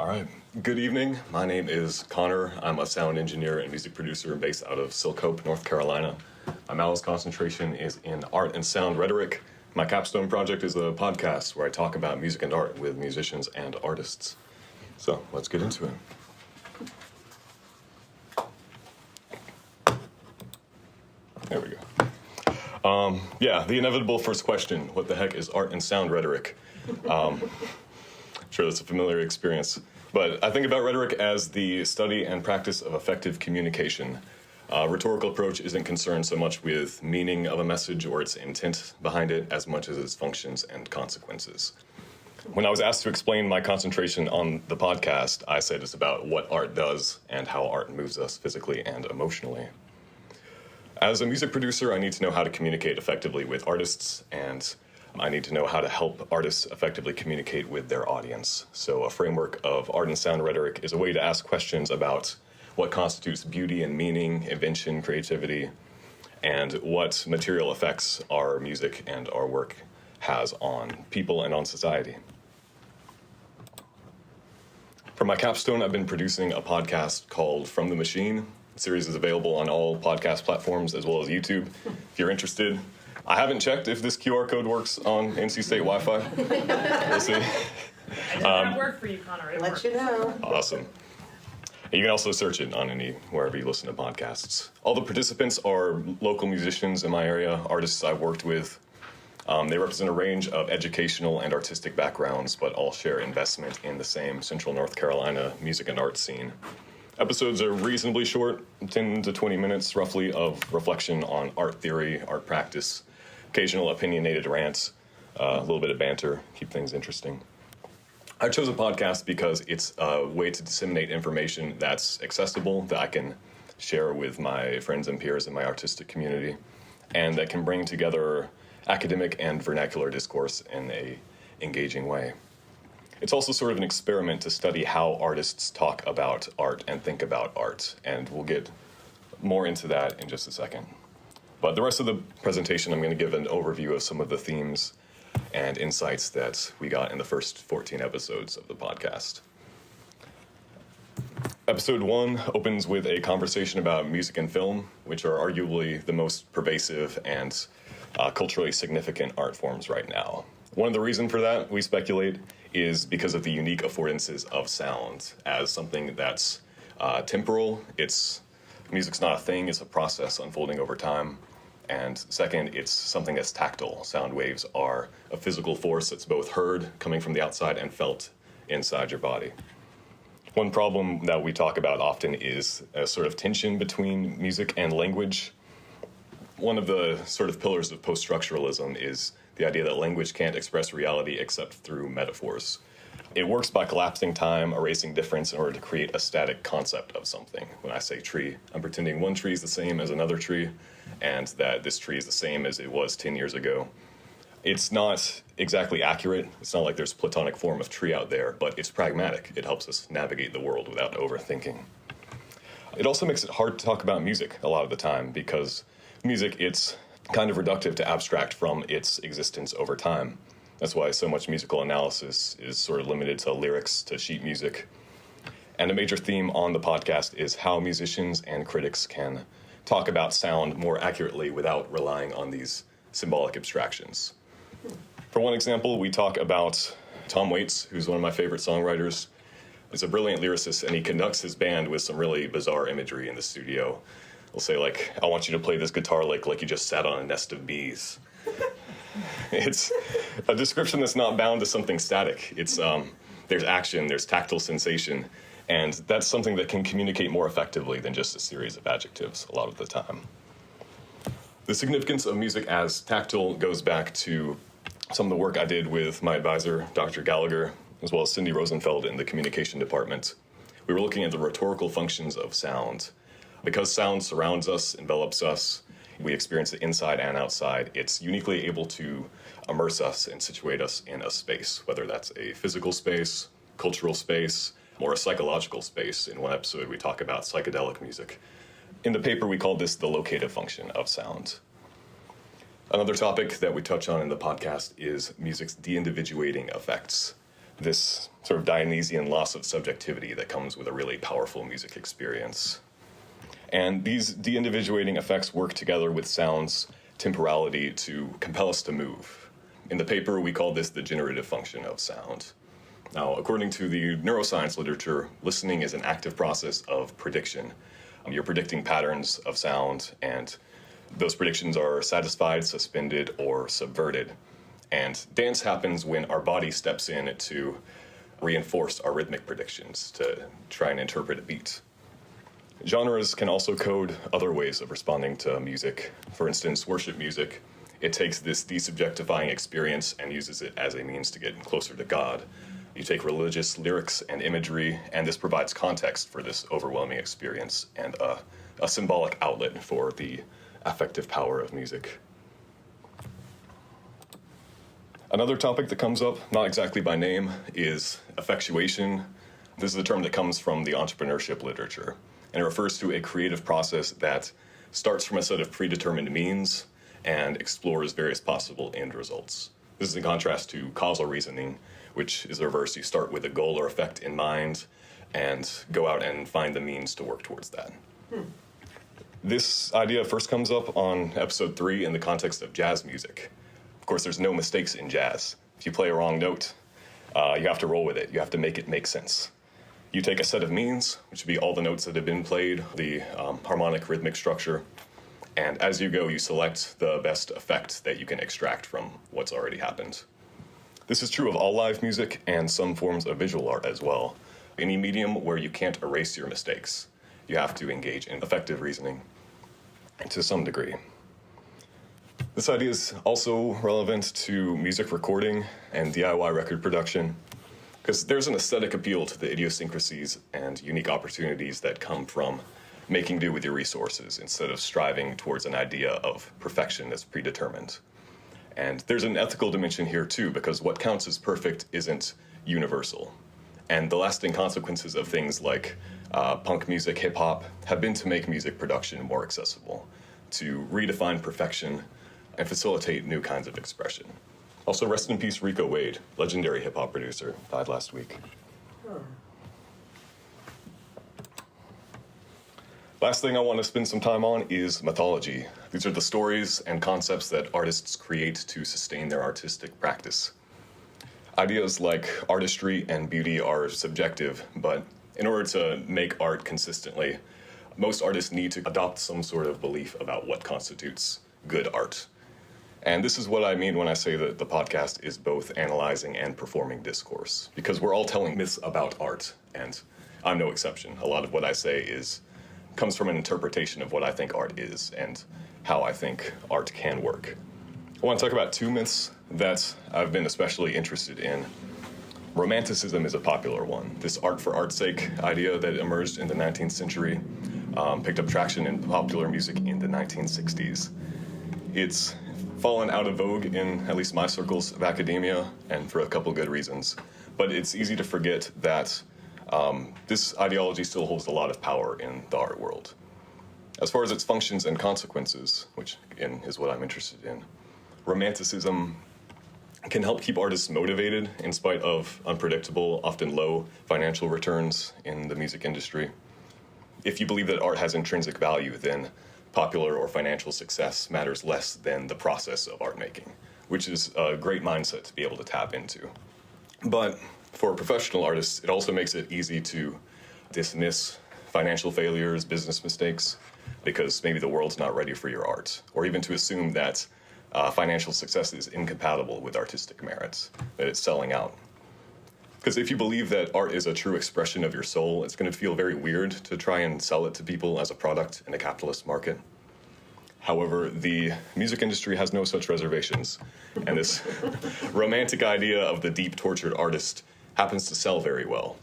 All right. Good evening. My name is Connor. I'm a sound engineer and music producer based out of Silk Hope, North Carolina. My MALS concentration is in art and sound rhetoric. My Capstone project is a podcast where I talk about music and art with musicians and artists. So let's get into it. There we go. The inevitable first question, what the heck is art and sound rhetoric? Sure, that's a familiar experience. But I think about rhetoric as the study and practice of effective communication. Rhetorical approach isn't concerned so much with meaning of a message or its intent behind it as much as its functions and consequences. When I was asked to explain my concentration on the podcast, I said it's about what art does and how art moves us physically and emotionally. As a music producer, I need to know how to communicate effectively with artists, and I need to know how to help artists effectively communicate with their audience. So a framework of art and sound rhetoric is a way to ask questions about what constitutes beauty and meaning, invention, creativity, and what material effects our music and our work has on people and on society. For my capstone, I've been producing a podcast called From the Machine. The series is available on all podcast platforms as well as YouTube. If you're interested, I haven't checked if this QR code works on NC State Wi-Fi. We'll see. That worked for you, Connor. It Let worked. you know. Awesome. You can also search it on wherever you listen to podcasts. All the participants are local musicians in my area, artists I've worked with. They represent a range of educational and artistic backgrounds, but all share investment in the same Central North Carolina music and art scene. Episodes are reasonably short, 10 to 20 minutes roughly, of reflection on art theory, art practice, occasional opinionated rants, a little bit of banter, keep things interesting. I chose a podcast because it's a way to disseminate information that's accessible, that I can share with my friends and peers in my artistic community, and that can bring together academic and vernacular discourse in a engaging way. It's also sort of an experiment to study how artists talk about art and think about art, and we'll get more into that in just a second. But the rest of the presentation, I'm going to give an overview of some of the themes and insights that we got in the first 14 episodes of the podcast. Episode 1 opens with a conversation about music and film, which are arguably the most pervasive and culturally significant art forms right now. One of the reasons for that, we speculate, is because of the unique affordances of sound as something that's temporal. Music's not a thing, it's a process unfolding over time. And second, it's something that's tactile. Sound waves are a physical force that's both heard coming from the outside and felt inside your body. One problem that we talk about often is a sort of tension between music and language. One of the sort of pillars of post-structuralism is the idea that language can't express reality except through metaphors. It works by collapsing time, erasing difference in order to create a static concept of something. When I say tree, I'm pretending one tree is the same as another tree, and that this tree is the same as it was 10 years ago. It's not exactly accurate. It's not like there's a platonic form of tree out there, but it's pragmatic. It helps us navigate the world without overthinking. It also makes it hard to talk about music a lot of the time, because music, it's kind of reductive to abstract from its existence over time. That's why so much musical analysis is sort of limited to lyrics, to sheet music. And a major theme on the podcast is how musicians and critics can talk about sound more accurately without relying on these symbolic abstractions. For one example, we talk about Tom Waits, who's one of my favorite songwriters. He's a brilliant lyricist, and he conducts his band with some really bizarre imagery in the studio. He'll say, like, I want you to play this guitar lick like you just sat on a nest of bees. It's a description that's not bound to something static. There's action, there's tactile sensation, and that's something that can communicate more effectively than just a series of adjectives a lot of the time. The significance of music as tactile goes back to some of the work I did with my advisor, Dr. Gallagher, as well as Cindy Rosenfeld in the communication department. We were looking at the rhetorical functions of sound. Because sound surrounds us, envelops us, we experience it inside and outside, it's uniquely able to immerse us and situate us in a space, whether that's a physical space, cultural space, or a psychological space. In one episode, we talk about psychedelic music. In the paper, we call this the locative function of sound. Another topic that we touch on in the podcast is music's de-individuating effects. this sort of Dionysian loss of subjectivity that comes with a really powerful music experience. And these de-individuating effects work together with sound's temporality to compel us to move. In the paper, we call this the generative function of sound. Now, according to the neuroscience literature, listening is an active process of prediction. You're predicting patterns of sound, and those predictions are satisfied, suspended, or subverted. And dance happens when our body steps in to reinforce our rhythmic predictions, to try and interpret a beat. Genres can also code other ways of responding to music. For instance, worship music. It takes this desubjectifying experience and uses it as a means to get closer to God. You take religious lyrics and imagery, and this provides context for this overwhelming experience and a symbolic outlet for the affective power of music. Another topic that comes up, not exactly by name, is effectuation. This is a term that comes from the entrepreneurship literature, and it refers to a creative process that starts from a set of predetermined means and explores various possible end results. This is in contrast to causal reasoning, which is the reverse. You start with a goal or effect in mind and go out and find the means to work towards that. This idea first comes up on episode 3 in the context of jazz music. Of course, there's no mistakes in jazz. If you play a wrong note, you have to roll with it. You have to make it make sense. You take a set of means, which would be all the notes that have been played, the harmonic rhythmic structure, and as you go, you select the best effect that you can extract from what's already happened. This is true of all live music and some forms of visual art as well. Any medium where you can't erase your mistakes, you have to engage in effective reasoning to some degree. This idea is also relevant to music recording and DIY record production, because there's an aesthetic appeal to the idiosyncrasies and unique opportunities that come from making do with your resources instead of striving towards an idea of perfection that's predetermined. And there's an ethical dimension here too, because what counts as perfect isn't universal. And the lasting consequences of things like punk music, hip hop, have been to make music production more accessible, to redefine perfection and facilitate new kinds of expression. Also, rest in peace, Rico Wade, legendary hip hop producer, died last week. Last thing I want to spend some time on is mythology. These are the stories and concepts that artists create to sustain their artistic practice. Ideas like artistry and beauty are subjective, but in order to make art consistently, most artists need to adopt some sort of belief about what constitutes good art. And this is what I mean when I say that the podcast is both analyzing and performing discourse, because we're all telling myths about art, and I'm no exception. A lot of what I say comes from an interpretation of what I think art is and how I think art can work. I want to talk about 2 myths that I've been especially interested in. Romanticism is a popular one. This art for art's sake idea that emerged in the 19th century picked up traction in popular music in the 1960s. It's fallen out of vogue in at least my circles of academia, and for a couple good reasons. But it's easy to forget that this ideology still holds a lot of power in the art world. As far as its functions and consequences, which again is what I'm interested in, Romanticism can help keep artists motivated in spite of unpredictable, often low financial returns in the music industry. If you believe that art has intrinsic value, then popular or financial success matters less than the process of art making, which is a great mindset to be able to tap into. But for professional artists, it also makes it easy to dismiss financial failures, business mistakes, because maybe the world's not ready for your art, or even to assume that financial success is incompatible with artistic merits, that it's selling out. Because if you believe that art is a true expression of your soul, it's going to feel very weird to try and sell it to people as a product in a capitalist market. However, the music industry has no such reservations, and this romantic idea of the deep tortured artist happens to sell very well.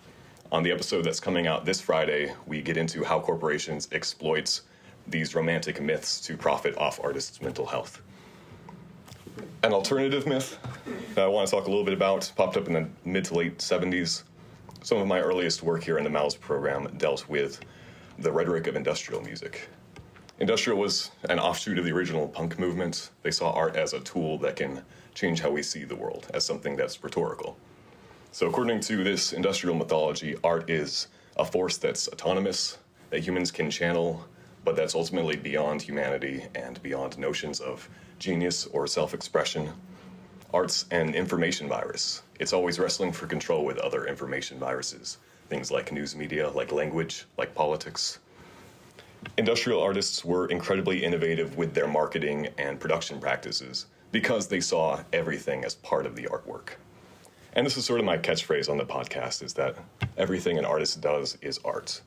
On the episode that's coming out this Friday, we get into how corporations exploit these romantic myths to profit off artists' mental health. An alternative myth that I want to talk a little bit about popped up in the mid to late 70s. Some of my earliest work here in the MALS program dealt with the rhetoric of industrial music. Industrial was an offshoot of the original punk movement. They saw art as a tool that can change how we see the world, as something that's rhetorical. So according to this industrial mythology, art is a force that's autonomous, that humans can channel, but that's ultimately beyond humanity and beyond notions of genius or self-expression. Art's an information virus. It's always wrestling for control with other information viruses, things like news media, like language, like politics. Industrial artists were incredibly innovative with their marketing and production practices because they saw everything as part of the artwork. And this is sort of my catchphrase on the podcast, is that everything an artist does is art.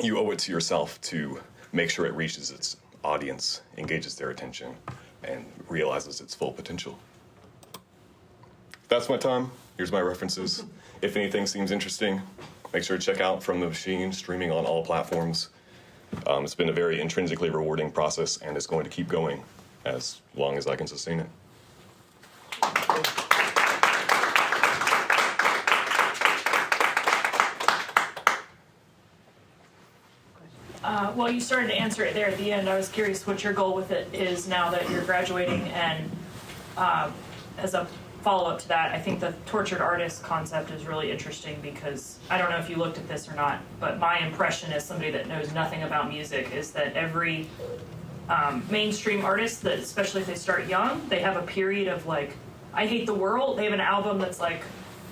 You owe it to yourself to make sure it reaches its audience, engages their attention, and realizes its full potential. That's my time. Here's my references. If anything seems interesting, make sure to check out From the Machine, streaming on all platforms. It's been a very intrinsically rewarding process, and it's going to keep going as long as I can sustain it. Well, you started to answer it there at the end. I was curious what your goal with it is now that you're graduating, and as a follow-up to that, I think the tortured artist concept is really interesting because I don't know if you looked at this or not, but my impression as somebody that knows nothing about music is that every mainstream artist, that especially if they start young, they have a period of like, I hate the world. They have an album that's like,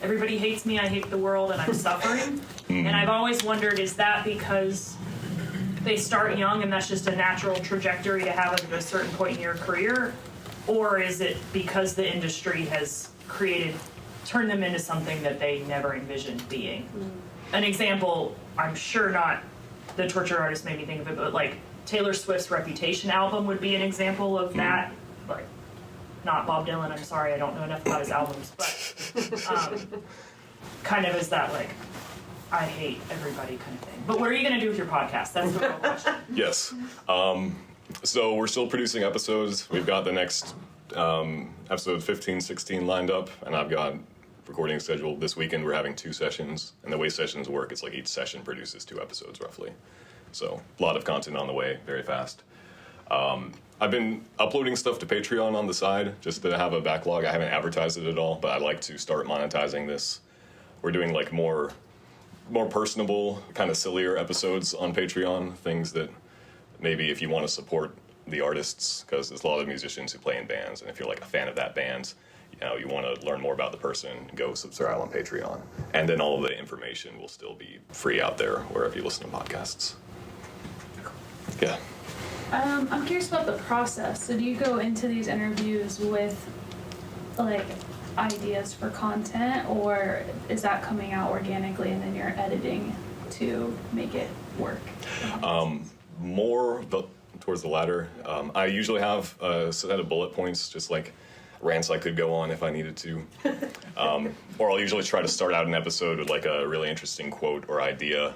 everybody hates me, I hate the world, and I'm suffering. And I've always wondered, is that because they start young and that's just a natural trajectory to have at a certain point in your career? Or is it because the industry has turned them into something that they never envisioned being? An example, I'm sure not the tortured artist made me think of it, but like Taylor Swift's Reputation album would be an example of that. Like, not Bob Dylan, I'm sorry, I don't know enough about his albums, but kind of is that like, I hate everybody kind of thing. But what are you going to do with your podcast? That's the real question. Yes. So we're still producing episodes. We've got the next episode 15, 16 lined up, and I've got recording scheduled this weekend. We're having 2 sessions, and the way sessions work, it's like each session produces 2 episodes roughly. So a lot of content on the way, very fast. I've been uploading stuff to Patreon on the side just to have a backlog. I haven't advertised it at all, but I'd like to start monetizing this. We're doing like more personable, kind of sillier episodes on Patreon, things that maybe if you want to support the artists, because there's a lot of musicians who play in bands, and if you're like a fan of that band, you want to learn more about the person, go subscribe on Patreon. And then all of the information will still be free out there wherever you listen to podcasts. Yeah. I'm curious about the process. So do you go into these interviews with like ideas for content, or is that coming out organically and then you're editing to make it work? More towards the latter. I usually have a set of bullet points, just like rants I could go on if I needed to. Or I'll usually try to start out an episode with like a really interesting quote or idea,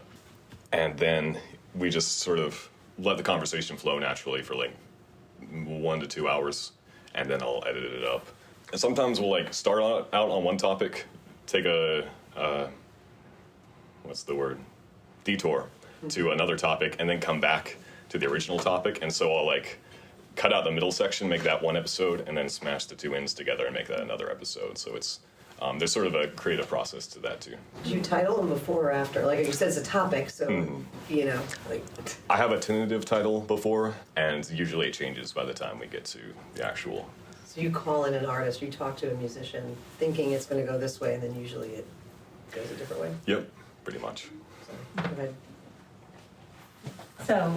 and then we just sort of let the conversation flow naturally for like 1 to 2 hours, and then I'll edit it up. And sometimes we'll like start out on one topic, take a detour to another topic, and then come back to the original topic. And so I'll like cut out the middle section, make that one episode, and then smash the 2 ends together and make that another episode. So it's there's sort of a creative process to that too. Do you title them before or after? Like you said, it's a topic, so like. I have a tentative title before, and usually it changes by the time we get to the actual. So you call in an artist, you talk to a musician, thinking it's going to go this way, and then usually it goes a different way? Yep, pretty much. So, go ahead. So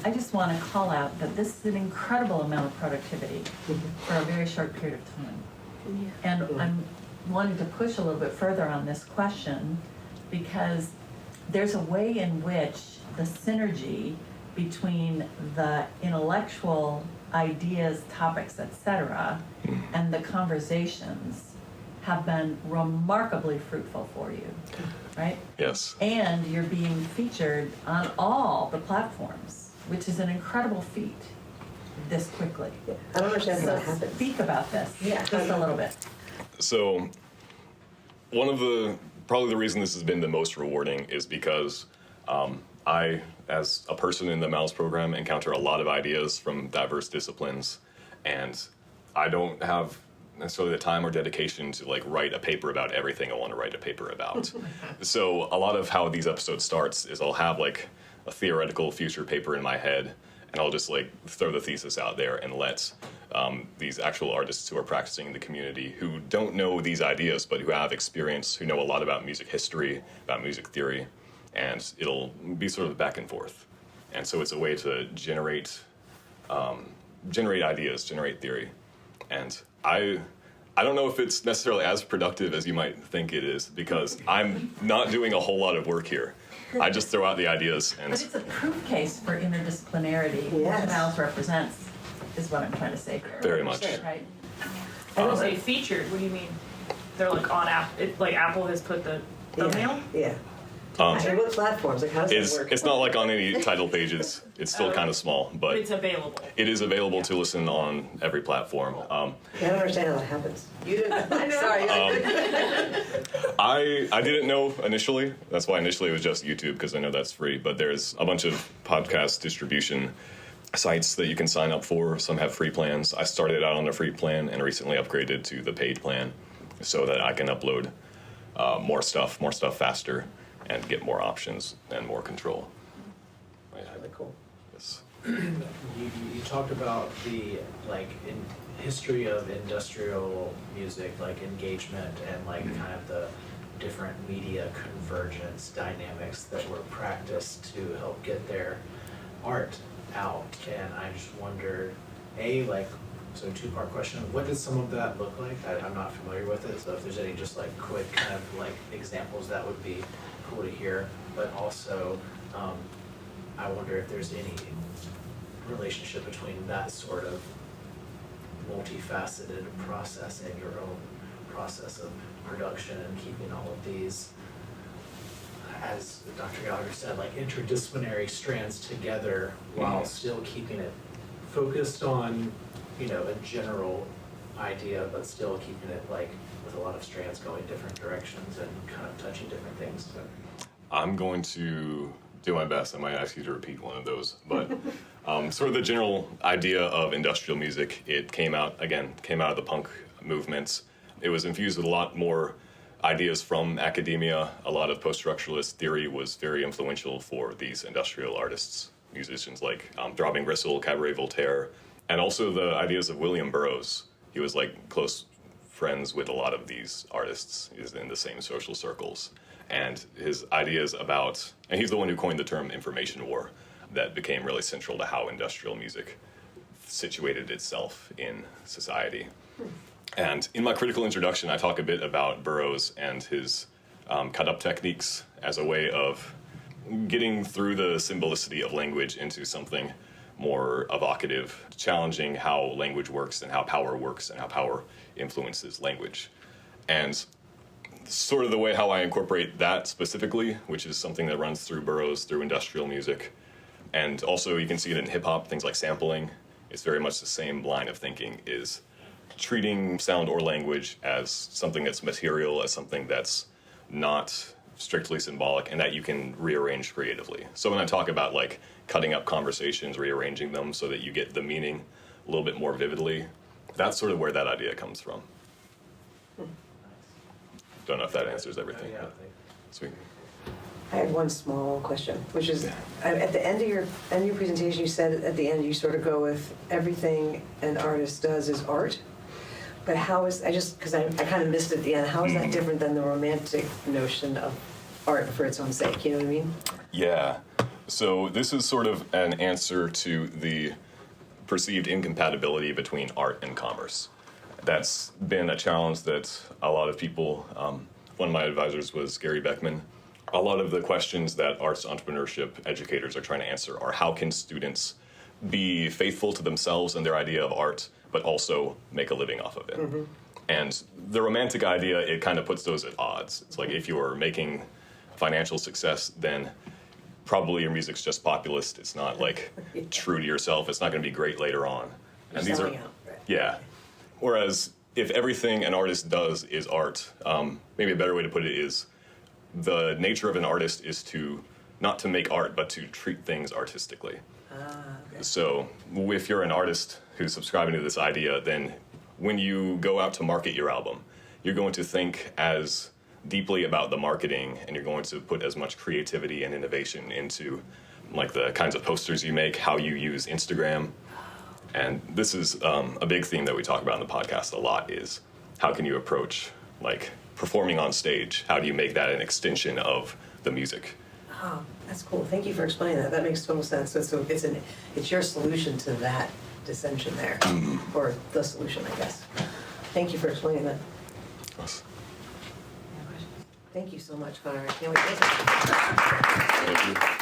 I just want to call out that this is an incredible amount of productivity for a very short period of time. Yeah. And I'm wanting to push a little bit further on this question because there's a way in which the synergy between the intellectual ideas, topics, etc., and the conversations have been remarkably fruitful for you, right? Yes. And you're being featured on all the platforms, which is an incredible feat this quickly. Yeah. I don't understand how that happens. Speak about this just a little bit. So probably the reason this has been the most rewarding is because I, as a person in the MALS program, encounter a lot of ideas from diverse disciplines, and I don't have necessarily the time or dedication to like write a paper about everything I want to write a paper about. So a lot of how these episodes starts is I'll have like a theoretical future paper in my head, and I'll just like throw the thesis out there and let these actual artists who are practicing in the community, who don't know these ideas but who have experience, who know a lot about music history, about music theory, and it'll be sort of back and forth. And so it's a way to generate ideas, generate theory. And I don't know if it's necessarily as productive as you might think it is, because I'm not doing a whole lot of work here. I just throw out the ideas and... But it's a proof case for interdisciplinarity, Yes. which MALS represents, is what I'm trying to say here. Very much. Right? When you say featured, what do you mean? They're like on like Apple has put the thumbnail? Yeah. And what platforms? Like, how does that work? It's not like on any title pages. It's still kind of small, but It's available. it is available to listen on every platform. I don't understand how that happens. You didn't. I know. Sorry. I didn't know initially. That's why initially it was just YouTube, because I know that's free. But there's a bunch of podcast distribution sites that you can sign up for. Some have free plans. I started out on a free plan and recently upgraded to the paid plan so that I can upload more stuff faster and get more options and more control. Really cool. Yes. You talked about the history of industrial music, like engagement and like kind of the different media convergence dynamics that were practiced to help get their art out. And I just wondered, so two-part question, what does some of that look like? I'm not familiar with it, so if there's any just like quick kind of like examples, that would be cool to hear. But also, I wonder if there's any relationship between that sort of multifaceted process and your own process of production and keeping all of these, as Dr. Gallagher said, like interdisciplinary strands together while still keeping it focused on, a general idea, but still keeping it like with a lot of strands going different directions and kind of touching different things. So. I'm going to do my best. I might ask you to repeat one of those, but sort of the general idea of industrial music, it came out of the punk movements. It was infused with a lot more ideas from academia. A lot of post-structuralist theory was very influential for these industrial artists, musicians like Throbbing Gristle, Cabaret Voltaire, and also the ideas of William Burroughs. He was like close friends with a lot of these artists. He was in the same social circles. And his ideas about, and he's the one who coined the term information war, that became really central to how industrial music situated itself in society. And in my critical introduction, I talk a bit about Burroughs and his cut-up techniques as a way of getting through the symbolicity of language into something more evocative, challenging how language works and how power influences language. And sort of the way how I incorporate that specifically, which is something that runs through Burroughs, through industrial music, and also you can see it in hip-hop, things like sampling. It's very much the same line of thinking, is treating sound or language as something that's material, as something that's not strictly symbolic, and that you can rearrange creatively. So when I talk about like cutting up conversations, rearranging them so that you get the meaning a little bit more vividly, that's sort of where that idea comes from. Don't know if that answers everything. Yeah, Sweet. I had one small question, which is, at the end of your presentation, you said at the end you sort of go with everything an artist does is art. But how is, because I kind of missed it at the end, how is that different than the romantic notion of art for its own sake? You know what I mean? Yeah. So this is sort of an answer to the perceived incompatibility between art and commerce. That's been a challenge that a lot of people, one of my advisors was Gary Beckman. A lot of the questions that arts entrepreneurship educators are trying to answer are how can students be faithful to themselves and their idea of art, but also make a living off of it. Mm-hmm. And the romantic idea, it kind of puts those at odds. It's like if you're making financial success, then probably your music's just populist. It's not like true to yourself. It's not going to be great later on. You're selling out, right? Yeah. Whereas if everything an artist does is art, maybe a better way to put it is the nature of an artist is to not to make art, but to treat things artistically. Okay. So if you're an artist who's subscribing to this idea, then when you go out to market your album, you're going to think as deeply about the marketing, and you're going to put as much creativity and innovation into like the kinds of posters you make, how you use Instagram. And this is a big theme that we talk about in the podcast a lot, is how can you approach like performing on stage? How do you make that an extension of the music? Oh, that's cool. Thank you for explaining that. That makes total sense. So it's your solution to that dissension there, or the solution, I guess. Thank you for explaining that. Yes. Thank you so much, Connor. I can't wait to listen. Thank you.